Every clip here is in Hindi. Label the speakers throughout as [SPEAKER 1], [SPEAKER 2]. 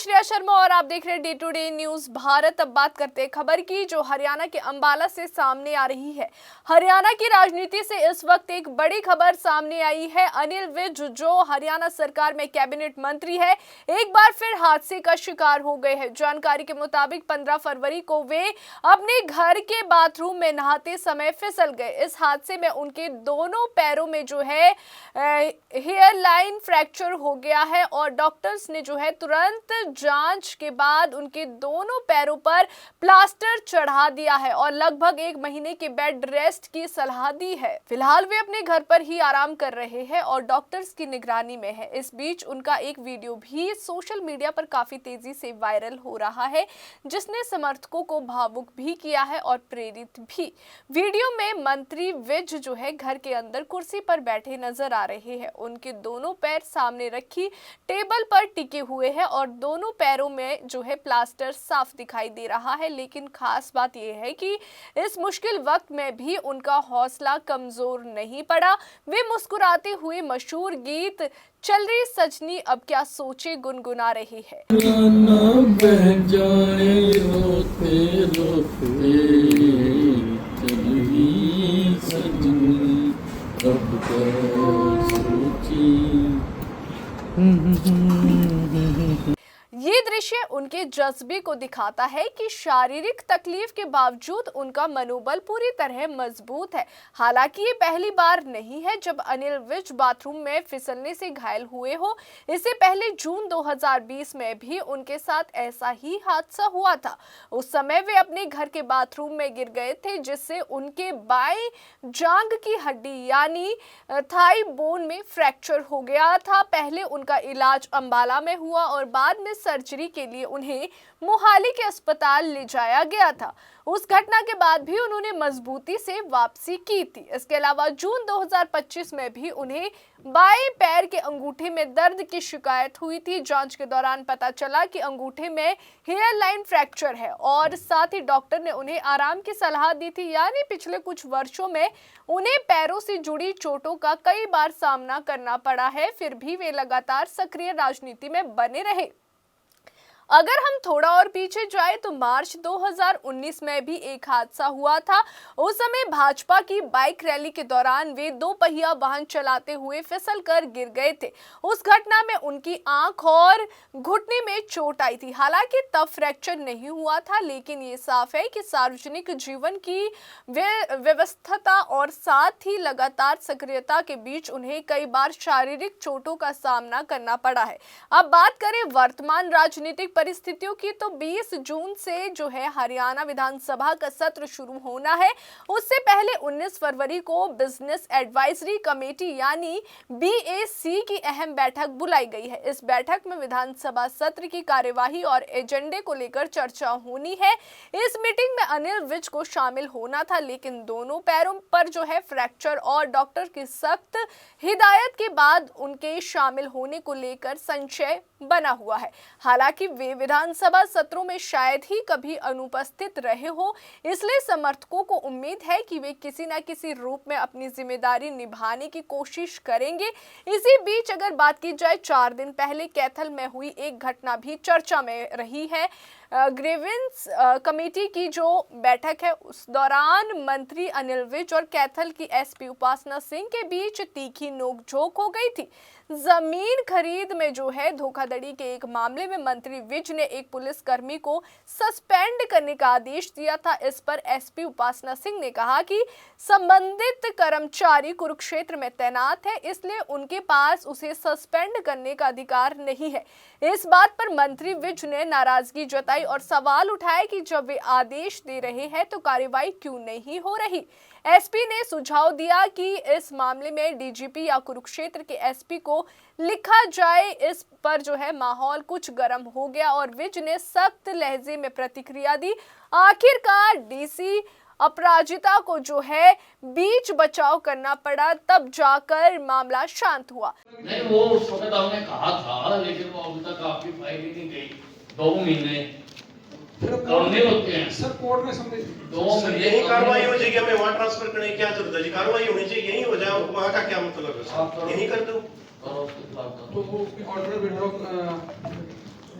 [SPEAKER 1] श्रेया शर्मा और आप देख रहे हैं day to day news Bharat. अब बात करते हैं खबर की जो हरियाणा के अंबाला से सामने आ रही है। हरियाणा की राजनीति से इस वक्त एक बड़ी खबर सामने आई है। अनिल विज जो हरियाणा सरकार में कैबिनेट मंत्री है, एक बार फिर हादसे का शिकार हो गए हैं। जानकारी के मुताबिक 15 फरवरी को वे अपने घर के बाथरूम में नहाते समय फिसल गए। इस हादसे में उनके दोनों पैरों में जो है हेयर लाइन फ्रैक्चर हो गया है और डॉक्टर्स ने जो है तुरंत जांच के बाद उनके दोनों पैरों पर प्लास्टर चढ़ा दिया है और लगभग 1 महीने के बेड रेस्ट की सलाह दी है। फिलहाल वे अपने घर पर ही आराम कर रहे हैं और डॉक्टर्स की निगरानी में है। इस बीच उनका एक वीडियो भी सोशल मीडिया पर काफी तेजी से वायरल हो रहा है, जिसने समर्थकों को भावुक भी किया है और प्रेरित भी। वीडियो में मंत्री विज जो है घर के अंदर कुर्सी पर बैठे नजर आ रहे हैं। उनके दोनों पैर सामने रखी टेबल पर टिके हुए हैं और दोनों पैरों में जो है प्लास्टर साफ दिखाई दे रहा है। लेकिन खास बात यह है कि इस मुश्किल वक्त में भी उनका हौसला कमजोर नहीं पड़ा। वे मुस्कुराते हुए मशहूर गीत चल रही सजनी अब क्या सोचे गुनगुना रहे हैं। ये दृश्य उनके जज्बे को दिखाता है कि शारीरिक तकलीफ के बावजूद उनका मनोबल पूरी तरह मजबूत है। हालांकि ये पहली बार नहीं है जब अनिल विज बाथरूम में फिसलने से घायल हुए हो। इससे पहले जून 2020 में भी उनके साथ ऐसा ही हादसा हुआ था। उस समय वे अपने घर के बाथरूम में गिर गए थे, जिससे उनके बाएं जांघ की हड्डी यानी थाई बोन में फ्रैक्चर हो गया था। पहले उनका इलाज अंबाला में हुआ और बाद में सर्जरी के लिए उन्हें मोहाली के अस्पताल ले जाया गया था। उस घटना के बाद भी उन्होंने मजबूती से वापसी की थी। इसके अलावा जून 2025 में भी उन्हें बाएं पैर के अंगूठे में दर्द की शिकायत हुई थी। जांच के दौरान पता चला कि अंगूठे में हेयर लाइन फ्रैक्चर है और साथ ही डॉक्टर ने उन्हें आराम की सलाह दी थी। यानी पिछले कुछ वर्षों में उन्हें पैरों से जुड़ी चोटों का कई बार सामना करना पड़ा है, फिर भी वे लगातार सक्रिय राजनीति में बने रहे। अगर हम थोड़ा और पीछे जाए तो मार्च 2019 में भी एक हादसा हुआ था। उस समय भाजपा की बाइक रैली के दौरान वे 2 पहिया वाहन चलाते हुए फिसलकर गिर गए थे। उस घटना में उनकी आंख और घुटने में चोट आई थी। हालांकि तब फ्रैक्चर नहीं हुआ था, लेकिन ये साफ है कि सार्वजनिक जीवन की व्यवस्था और साथ ही लगातार सक्रियता के बीच उन्हें कई बार शारीरिक चोटों का सामना करना पड़ा है। अब बात करें वर्तमान राजनीतिक परिस्थितियों की तो 20 जून से जो है हरियाणा विधानसभा का सत्र शुरू होना है। उससे पहले 19 फरवरी को बिजनेस एडवाइजरी कमेटी यानी BAC की अहम बैठक बुलाई गई है। इस बैठक में विधानसभा सत्र की कार्यवाही और एजेंडे को लेकर चर्चा होनी है। इस मीटिंग में अनिल विज को शामिल होना था, लेकिन दोनों पैरों पर जो है फ्रैक्चर और डॉक्टर की सख्त हिदायत के बाद उनके शामिल होने को लेकर संशय बना हुआ है। हालांकि वे विधानसभा सत्रों में शायद ही कभी अनुपस्थित रहे हो, इसलिए समर्थकों को उम्मीद है कि वे किसी न किसी रूप में अपनी जिम्मेदारी निभाने की कोशिश करेंगे। इसी बीच अगर बात की जाए 4 दिन पहले कैथल में हुई एक घटना भी चर्चा में रही है। ग्रीवेंस कमेटी की जो बैठक है उस दौरान मंत्री अनिल विज और कैथल की SP उपासना सिंह के बीच तीखी नोकझोंक हो गई थी। जमीन खरीद में जो है धोखाधड़ी के एक मामले में मंत्री विज ने एक पुलिसकर्मी को सस्पेंड करने का आदेश दिया था। इस पर SP उपासना सिंह ने कहा कि संबंधित कर्मचारी कुरुक्षेत्र में तैनात है, इसलिए उनके पास उसे सस्पेंड करने का अधिकार नहीं है। इस बात पर मंत्री विज ने नाराजगी जताई और सवाल उठाया कि जब वे आदेश दे रहे हैं तो कार्रवाई क्यों नहीं हो रही। SP ने सुझाव दिया कि इस मामले में DGP या कुरुक्षेत्र के SP को लिखा जाए। इस पर जो है माहौल कुछ गर्म हो गया और विज ने सख्त लहजे में प्रतिक्रिया दी। आखिरकार DC अपराजिता को जो है बीच बचाव करना पड़ा, तब जाकर मामला शांत हुआ।
[SPEAKER 2] नहीं, वो उस वक्त आपने कहा था, लेकिन वो अभी तक आपकी फाइल ही नहीं गई। 2 महीने करने होते हैं
[SPEAKER 3] सर, कोर्ट में समझ
[SPEAKER 2] 2 महीने
[SPEAKER 4] यही कार्रवाई हो जाएगी। हमें वहाँ ट्रांसफर करने की क्या जरूरत है जी? कार्रवाई होनी चाहिए, यही हो जाए। वहाँ का क्या मतलब है? यही कर दो।
[SPEAKER 3] तो वो ऑर्डर विड्रॉ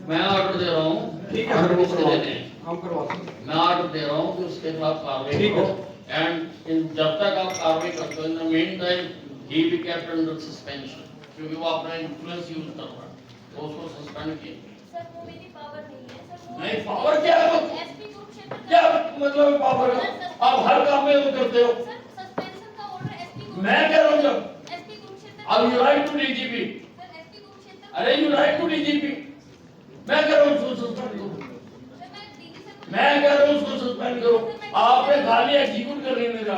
[SPEAKER 2] मैं ऑर्डर दे रहा हूँ,
[SPEAKER 3] ठीक है,
[SPEAKER 2] ऑर्डर
[SPEAKER 3] हम
[SPEAKER 2] किसके
[SPEAKER 3] करवा
[SPEAKER 2] देने हैं?
[SPEAKER 3] हम करवाते हैं।
[SPEAKER 2] मैं ऑर्डर दे रहा हूँ कि उसके खिलाफ कार्रवाई
[SPEAKER 3] ठीक
[SPEAKER 2] करो
[SPEAKER 3] है।
[SPEAKER 2] एंड जब तक आप कार्रवाई करते हो in the mean time he be kept under suspension, क्योंकि वो अपना इन्फ्लुएंस यूज कर रहा है, तो उसको सस्पेंड किया।
[SPEAKER 5] सर वो मेरी पावर नहीं है सर वो
[SPEAKER 2] नहीं पावर क्या है,
[SPEAKER 5] एसपी कुरुक्षेत्र
[SPEAKER 2] क्या मतलब पावर है? आप हर काम में वो करते हो।
[SPEAKER 5] सर सस्पेंशन का ऑर्डर एसपी
[SPEAKER 2] मैं कह रहा हूँ जब
[SPEAKER 5] एसपी कुरुक्षेत्र
[SPEAKER 2] अब you write to DGP,
[SPEAKER 5] sir SP Kurukshetra
[SPEAKER 2] अरे यू राइट टू डीजीपी, मैं कह रहा हूँ उसको सस्पेंड करो,
[SPEAKER 5] सर मैं डीजी सर को
[SPEAKER 2] मैं कह रहा हूँ उसको सस्पेंड करो। आपने खाली एग्जीक्यूट कर रही मेरा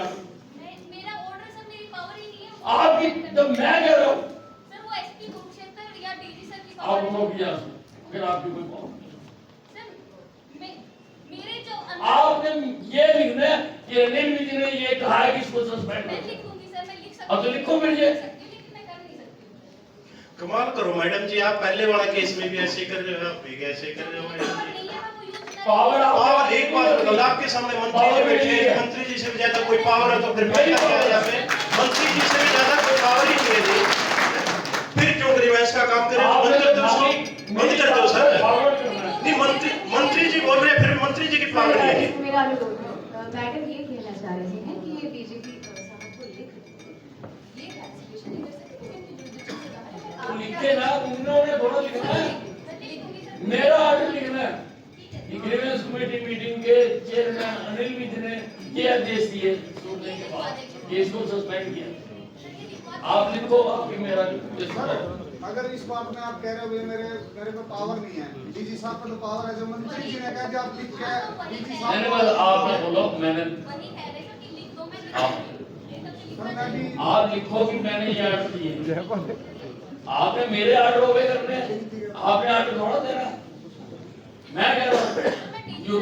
[SPEAKER 5] मेरा ऑर्डर सर मेरी पावर ही नहीं है
[SPEAKER 2] आपकी, जब मैं कह रहा हूँ
[SPEAKER 5] सर वो एसपी कुरुक्षेत्र या डीजी सर की
[SPEAKER 2] आप
[SPEAKER 5] पावर
[SPEAKER 2] वो किया, फिर आपकी कोई पावर नहीं।
[SPEAKER 5] सर मेरे जो
[SPEAKER 2] आपने ये लिखना है कि अनिल विज ने ये कहा है कि इसको सस्पेंड
[SPEAKER 5] मैं
[SPEAKER 2] करो।
[SPEAKER 5] लिख दूंगी सर, मैं लिख सकती
[SPEAKER 2] अब तो लिखो फिर ये।
[SPEAKER 5] लेकिन मैं कर नहीं सकती।
[SPEAKER 4] कमाल करो मैडम जी, आप पहले वाला केस में भी ऐसे कर रहे हो, आप भी ऐसे कर रहे हो
[SPEAKER 5] पावर
[SPEAKER 4] मैडम जी।
[SPEAKER 5] नहीं है, मैं वो यूज कर
[SPEAKER 2] पावर
[SPEAKER 4] पावर एक बात बताओ, आपके सामने मंत्री जी बैठे हैं, मंत्री जी से भी ज्यादा कोई पावर है तो फिर मैं क्या किया यहाँ पे? मंत्री जी से भी ज्यादा कोई पावर ही नहीं है जी। फिर क्यों ग्रीवेंस का काम करें? तो बंद कर दो उसको, बंद कर दो सर। नहीं मंत्री जी बोल रहे हैं, फिर मंत्री जी की पावर नहीं है।
[SPEAKER 6] मेरा अनुरोध है, मैडम ये कहना चाह रही हैं कि ये डीजीपी साहब को लिख
[SPEAKER 5] ये क्लासिफिकेशन नहीं कर सकती क्योंकि जुडिशियल से बाहर है।
[SPEAKER 2] तो लिखे ना, उन्होंने थोड़ा लिखना है,
[SPEAKER 5] मैं लिखूंगी सर।
[SPEAKER 2] मेरा ऑर्डर लिखना है। ग्रीवेंस कमेटी मीटिंग के चेयरमैन अनिल विज ने ये आदेश दिए सुनने के बाद कि इसको सस्पेंड किया। आप लिखो, आपकी मेरा
[SPEAKER 7] अगर इस बात में आप कह रहे हो ये मेरे पे पावर नहीं है, डीजी साहब पे तो पावर है, जो मंत्री जी ने कहा कि आप लिख के डीजी साहब
[SPEAKER 2] मैंने बस आपने बोलो, मैंने
[SPEAKER 5] वही कह रहे थे कि लिख दो, मैं
[SPEAKER 2] आप
[SPEAKER 7] मैं भी
[SPEAKER 2] आप लिखो कि मैंने ये ऑर्डर दिए, आपने मेरे ऑर्डर ओबे करने हैं, आपने ऑर्डर थोड़ा देना है। मैं कह रहा हूँ you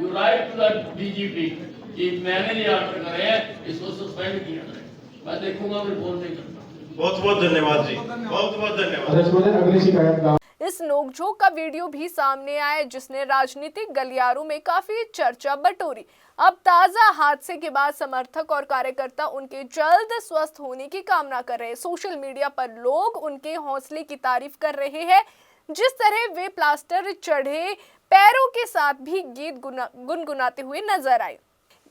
[SPEAKER 2] write to the DGP कि मैंने ये ऑर्डर करे हैं, इसको सस्पेंड किया जाए। मैं देखूंगा, फिर फोन नहीं करता।
[SPEAKER 4] बहुत बहुत धन्यवाद जी, बहुत बहुत धन्यवाद।
[SPEAKER 3] अगली शिकायत
[SPEAKER 1] इस नोकझोंक का वीडियो भी सामने आया जिसने राजनीतिक गलियारों में काफी चर्चा बटोरी। अब ताजा हादसे के बाद समर्थक और कार्यकर्ता उनके जल्द स्वस्थ होने की कामना कर रहे हैं। सोशल मीडिया पर लोग उनके हौसले की तारीफ कर रहे हैं। जिस तरह वे प्लास्टर चढ़े पैरों के साथ भी गीत गुनगुनाते हुए नजर आए।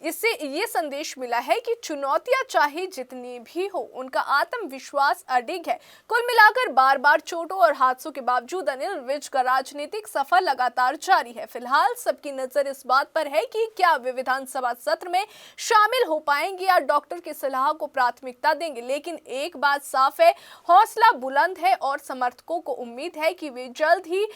[SPEAKER 1] इससे ये संदेश मिला है कि चुनौतियां चाहे जितनी भी हो, उनका आत्मविश्वास अडिग है। कुल मिलाकर बार बार चोटों और हादसों के बावजूद अनिल विज का राजनीतिक सफर लगातार जारी है। फिलहाल सबकी नजर इस बात पर है कि क्या वे विधानसभा सत्र में शामिल हो पाएंगे या डॉक्टर की सलाह को प्राथमिकता देंगे। लेकिन एक बात साफ है, हौसला बुलंद है और समर्थकों को उम्मीद है कि वे जल्द ही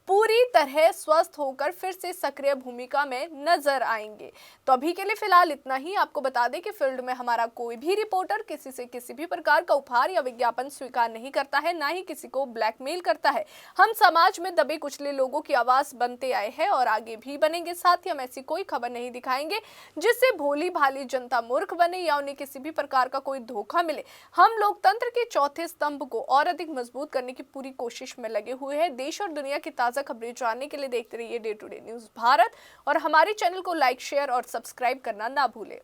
[SPEAKER 1] पूरी तरह स्वस्थ होकर फिर से सक्रिय भूमिका में नजर आएंगे। तो अभी के लिए फिलहाल इतना ही। आपको बता दें कि फील्ड में हमारा कोई भी रिपोर्टर किसी से किसी भी प्रकार का उपहार या विज्ञापन स्वीकार नहीं करता है, ना ही किसी को ब्लैकमेल करता है। हम समाज में दबे कुचले लोगों की आवाज बनते आए हैं और आगे भी बनेंगे। साथ ही हम ऐसी कोई खबर नहीं दिखाएंगे जिससे भोली भाली जनता मूर्ख बने या उन्हें किसी भी प्रकार का कोई धोखा मिले। हम लोकतंत्र के चौथे स्तंभ को और अधिक मजबूत करने की पूरी कोशिश में लगे हुए हैं। देश और दुनिया की ताजा खबरें जानने के लिए देखते रहिए day to day news Bharat और हमारे चैनल को लाइक, शेयर और सब्सक्राइब करना ना भूलें।